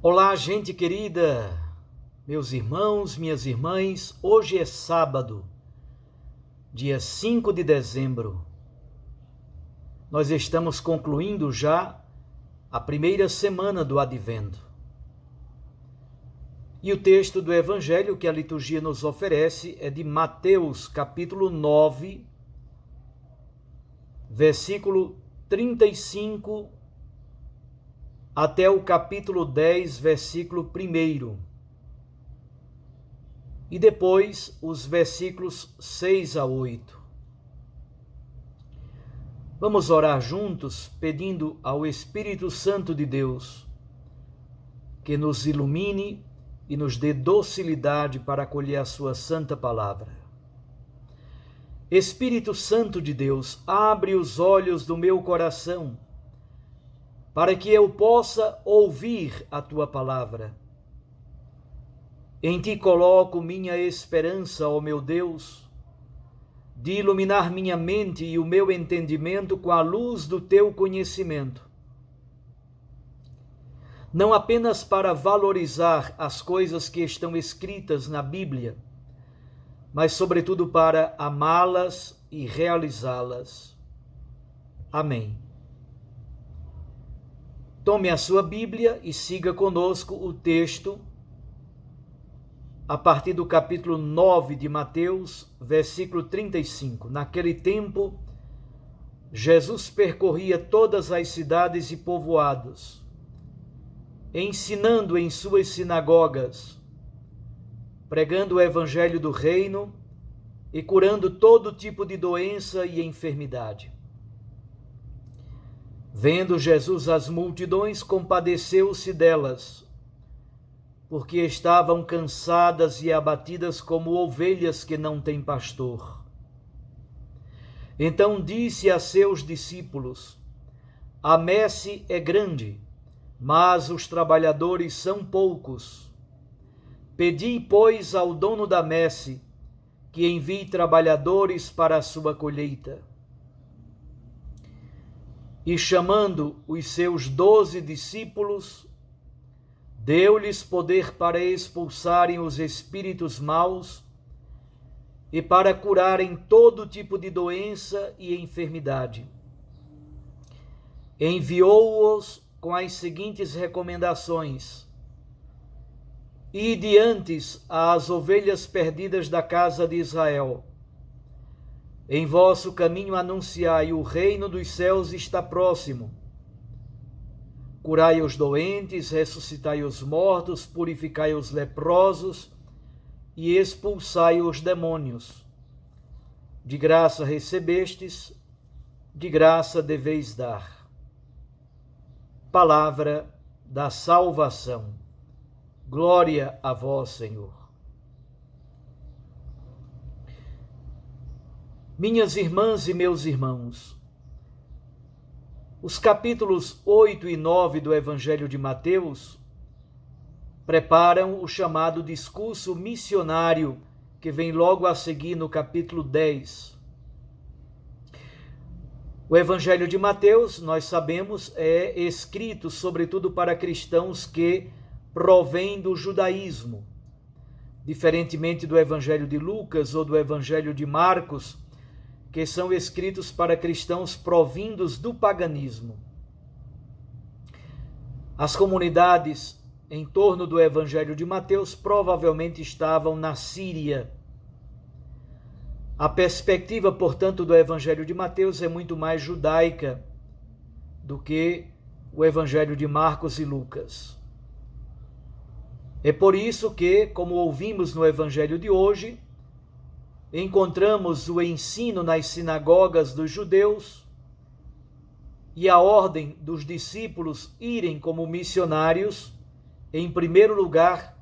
Olá, gente querida, meus irmãos, minhas irmãs, hoje é sábado, dia 5 de dezembro. Nós estamos concluindo já a primeira semana do Advento. E o texto do Evangelho que a liturgia nos oferece é de Mateus, capítulo 9, versículo 35 até o capítulo 10, versículo 1. E depois os versículos 6 a 8. Vamos orar juntos, pedindo ao Espírito Santo de Deus que nos ilumine e nos dê docilidade para acolher a sua santa palavra. Espírito Santo de Deus, abre os olhos do meu coração, para que eu possa ouvir a tua palavra. Em ti coloco minha esperança, ó meu Deus, de iluminar minha mente e o meu entendimento com a luz do teu conhecimento. Não apenas para valorizar as coisas que estão escritas na Bíblia, mas sobretudo para amá-las e realizá-las. Amém. Tome a sua Bíblia e siga conosco o texto a partir do capítulo 9 de Mateus, versículo 35. Naquele tempo, Jesus percorria todas as cidades e povoados, ensinando em suas sinagogas, pregando o evangelho do reino e curando todo tipo de doença e enfermidade. Vendo Jesus as multidões, compadeceu-se delas, porque estavam cansadas e abatidas como ovelhas que não têm pastor. Então disse a seus discípulos: A messe é grande, mas os trabalhadores são poucos. Pedi, pois, ao dono da messe que envie trabalhadores para a sua colheita. E chamando os seus 12 discípulos, deu-lhes poder para expulsarem os espíritos maus e para curarem todo tipo de doença e enfermidade. Enviou-os com as seguintes recomendações: Ide antes às ovelhas perdidas da casa de Israel. Em vosso caminho anunciai: o reino dos céus está próximo. Curai os doentes, ressuscitai os mortos, purificai os leprosos e expulsai os demônios. De graça recebestes, de graça deveis dar. Palavra da salvação. Glória a vós, Senhor. Minhas irmãs e meus irmãos, os capítulos 8 e 9 do Evangelho de Mateus preparam o chamado discurso missionário que vem logo a seguir no capítulo 10. O Evangelho de Mateus, nós sabemos, é escrito sobretudo para cristãos que provêm do judaísmo, diferentemente do Evangelho de Lucas ou do Evangelho de Marcos, que são escritos para cristãos provindos do paganismo. As comunidades em torno do Evangelho de Mateus provavelmente estavam na Síria. A perspectiva, portanto, do Evangelho de Mateus é muito mais judaica do que o Evangelho de Marcos e Lucas. É por isso que, como ouvimos no Evangelho de hoje, encontramos o ensino nas sinagogas dos judeus e a ordem dos discípulos irem como missionários, em primeiro lugar,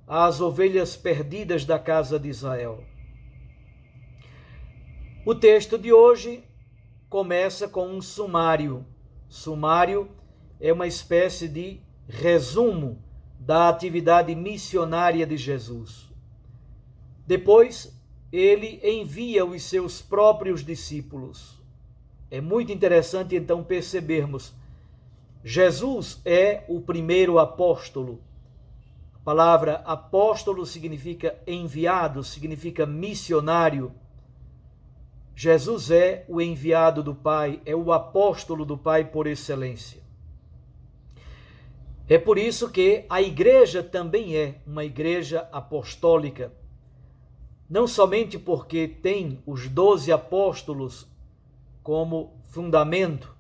às ovelhas perdidas da casa de Israel. O texto de hoje começa com um sumário. Sumário é uma espécie de resumo da atividade missionária de Jesus. Depois, ele envia os seus próprios discípulos. É muito interessante então percebermos Jesus é o primeiro apóstolo. A palavra apóstolo significa enviado, significa missionário. Jesus é o enviado do Pai, é o apóstolo do Pai por excelência. É por isso que a igreja também é uma igreja apostólica. Não somente porque tem os 12 apóstolos como fundamento,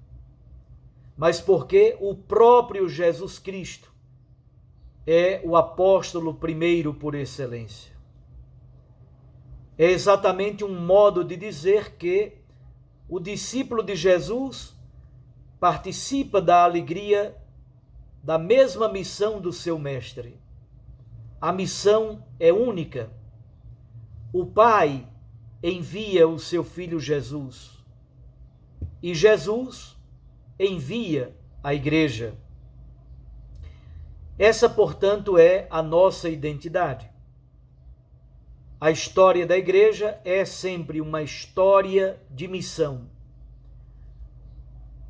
mas porque o próprio Jesus Cristo é o apóstolo primeiro por excelência. É exatamente um modo de dizer que o discípulo de Jesus participa da alegria da mesma missão do seu mestre. A missão é única. O Pai envia o seu Filho Jesus e Jesus envia a igreja. Essa, portanto, é a nossa identidade. A história da igreja é sempre uma história de missão.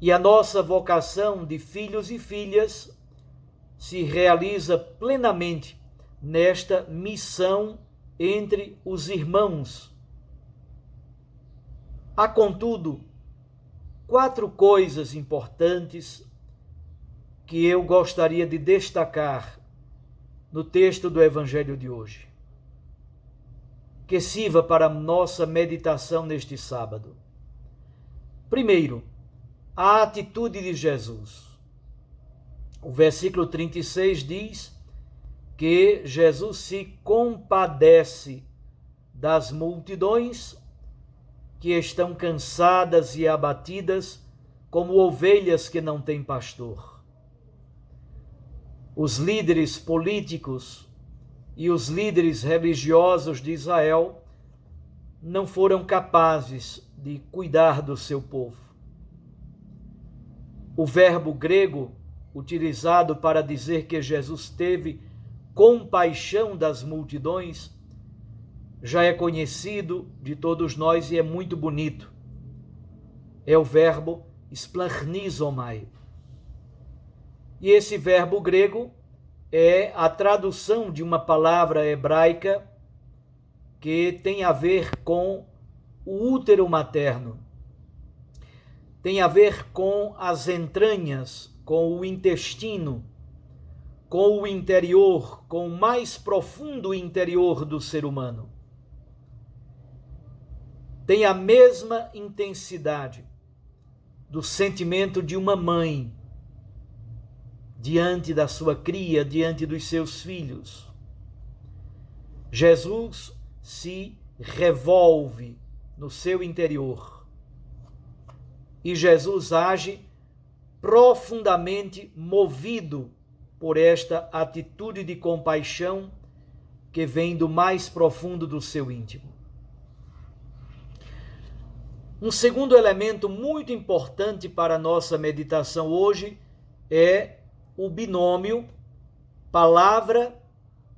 E a nossa vocação de filhos e filhas se realiza plenamente nesta missão entre os irmãos. Há, contudo, 4 coisas importantes que eu gostaria de destacar no texto do Evangelho de hoje, que sirva para a nossa meditação neste sábado. Primeiro, a atitude de Jesus. O versículo 36 diz que Jesus se compadece das multidões que estão cansadas e abatidas como ovelhas que não têm pastor. Os líderes políticos e os líderes religiosos de Israel não foram capazes de cuidar do seu povo. O verbo grego utilizado para dizer que Jesus teve compaixão das multidões já é conhecido de todos nós e é muito bonito. É o verbo splanchizomai. E esse verbo grego é a tradução de uma palavra hebraica que tem a ver com o útero materno. Tem a ver com as entranhas, com o intestino, com o interior, com o mais profundo interior do ser humano. Tem a mesma intensidade do sentimento de uma mãe diante da sua cria, diante dos seus filhos. Jesus se revolve no seu interior e Jesus age profundamente movido por esta atitude de compaixão que vem do mais profundo do seu íntimo. Um segundo elemento muito importante para a nossa meditação hoje é o binômio palavra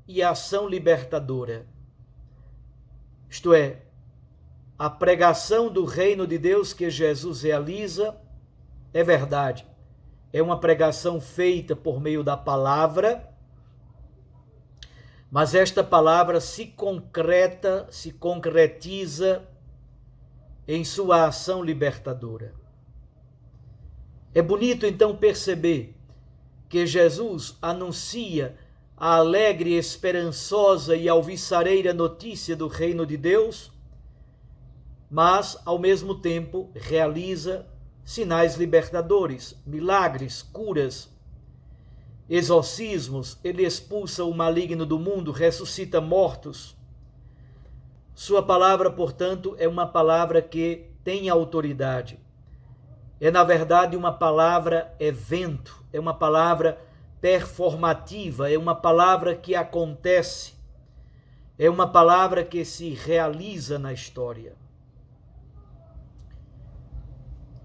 e ação libertadora. Isto é, a pregação do reino de Deus que Jesus realiza é verdade. É uma pregação feita por meio da palavra, mas esta palavra se concretiza em sua ação libertadora. É bonito então perceber que Jesus anuncia a alegre, esperançosa e alvissareira notícia do reino de Deus, mas ao mesmo tempo realiza sinais libertadores, milagres, curas, exorcismos. Ele expulsa o maligno do mundo, ressuscita mortos. Sua palavra, portanto, é uma palavra que tem autoridade. É, na verdade, uma palavra evento, é uma palavra performativa, é uma palavra que acontece, é uma palavra que se realiza na história.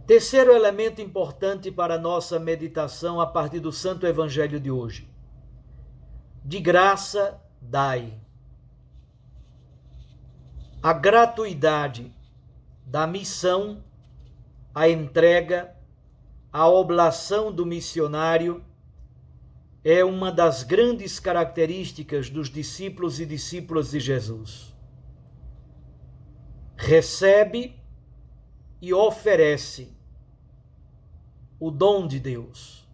Terceiro elemento importante para a nossa meditação a partir do Santo Evangelho de hoje. De graça dai. A gratuidade da missão, a entrega, a oblação do missionário é uma das grandes características dos discípulos e discípulas de Jesus. Recebe e oferece o dom de Deus.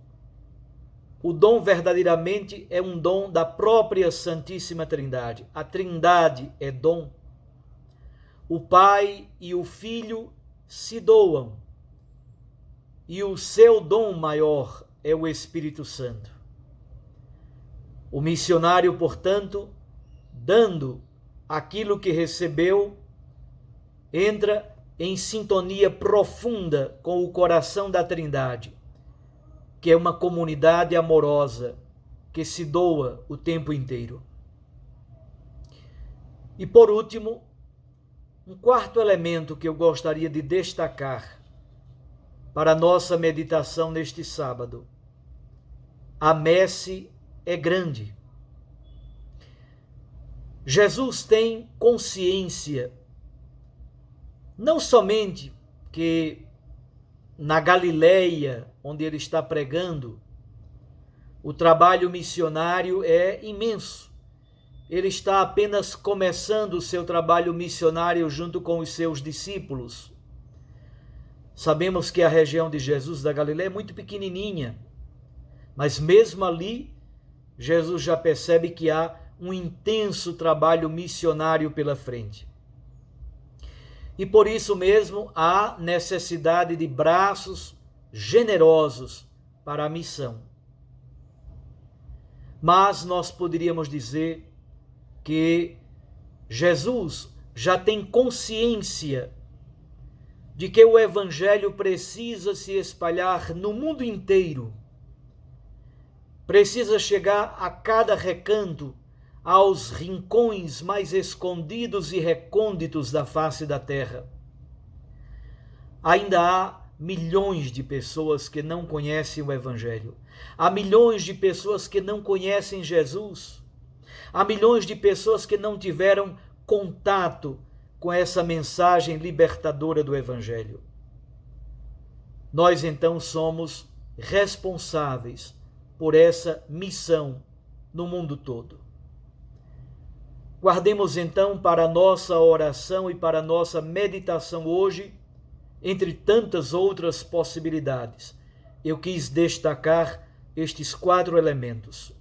O dom verdadeiramente é um dom da própria Santíssima Trindade. A Trindade é dom. O Pai e o Filho se doam. E o seu dom maior é o Espírito Santo. O missionário, portanto, dando aquilo que recebeu, entra em sintonia profunda com o coração da Trindade, que é uma comunidade amorosa que se doa o tempo inteiro. E por último, um quarto elemento que eu gostaria de destacar para a nossa meditação neste sábado. A messe é grande. Jesus tem consciência, não somente que na Galileia, onde ele está pregando, o trabalho missionário é imenso. Ele está apenas começando o seu trabalho missionário junto com os seus discípulos. Sabemos que a região de Jesus da Galileia é muito pequenininha, mas mesmo ali, Jesus já percebe que há um intenso trabalho missionário pela frente. E por isso mesmo há necessidade de braços generosos para a missão. Mas nós poderíamos dizer que Jesus já tem consciência de que o Evangelho precisa se espalhar no mundo inteiro, precisa chegar a cada recanto, aos rincões mais escondidos e recônditos da face da terra. Ainda há milhões de pessoas que não conhecem o Evangelho. Há milhões de pessoas que não conhecem Jesus. Há milhões de pessoas que não tiveram contato com essa mensagem libertadora do Evangelho. Nós então somos responsáveis por essa missão no mundo todo. Guardemos então para a nossa oração e para a nossa meditação hoje, entre tantas outras possibilidades, eu quis destacar estes 4 elementos.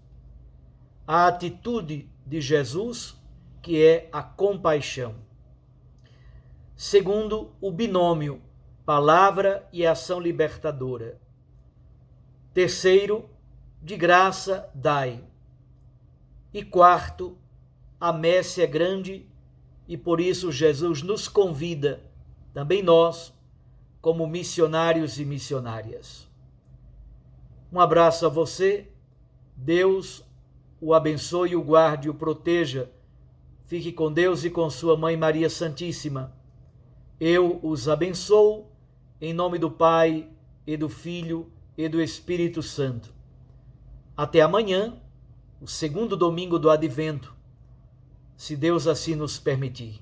A atitude de Jesus, que é a compaixão. Segundo, o binômio, palavra e ação libertadora. Terceiro, de graça dai. E quarto, a messe é grande e por isso Jesus nos convida, também nós, como missionários e missionárias. Um abraço a você, Deus o abençoe, o guarde e o proteja. Fique com Deus e com sua Mãe Maria Santíssima. Eu os abençoo, em nome do Pai, e do Filho, e do Espírito Santo. Até amanhã, o segundo domingo do Advento, se Deus assim nos permitir.